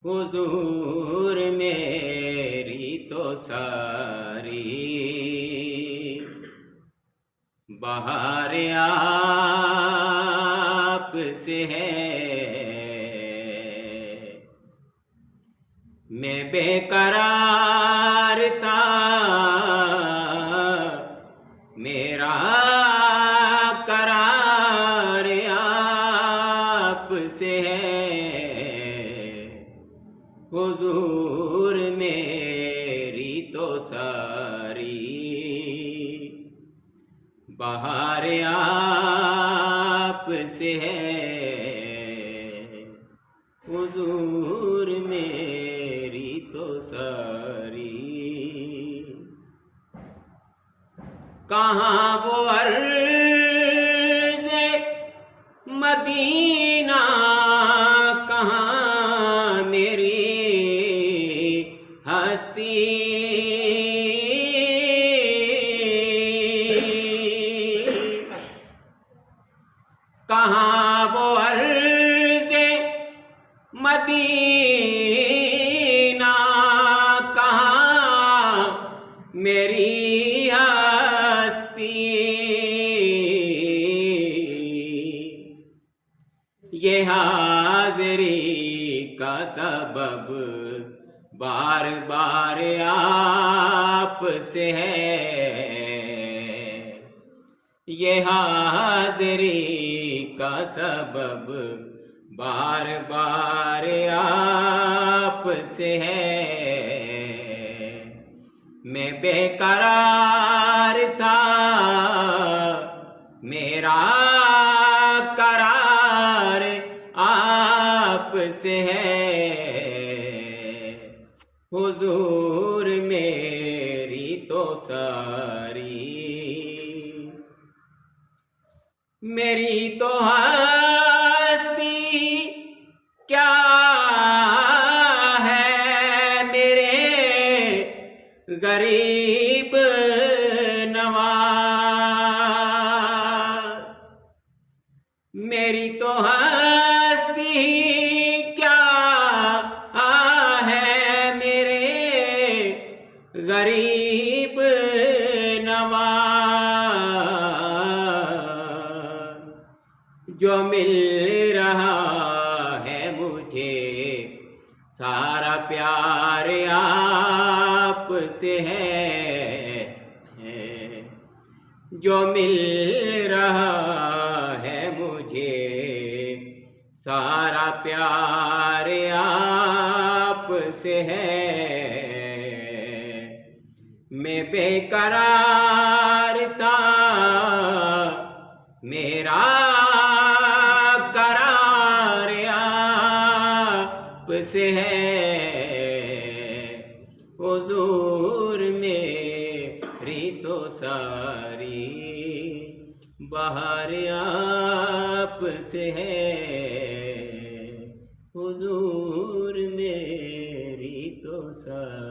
हुजूर मेरी तो सारी बहार आप से है। मैं बेकरार था, मेरा करार आप से है। हुजूर मेरी तो सारी बहार आप से है। हुजूर मेरी तो सारी कहाँ वो अर्ज़े मदीना, कहाँ मेरी हस्ती। कहाँ वो अर्ज़े मदीना, कहाँ मेरी हस्ती। ये हाज़री का सबब बार बार आप से है। ये हाज़री का सबब बार बार आप से है। मैं बेकरार था, मेरा करार आप से है। हुजूर मेरी तो सारी मेरी तो हस्ती क्या है, मेरे गरीब नवाज। मेरी तो हस्ती क्या है, मेरे गरीब नवाज। जो मिल रहा है मुझे सारा प्यार आप से है। जो मिल रहा है मुझे सारा प्यार आप से है। मैं बेकरार था, मेरा करार आप से है। हुजूर मेरी तो सारी बहार आप से है। हुजूर मेरी तो सारी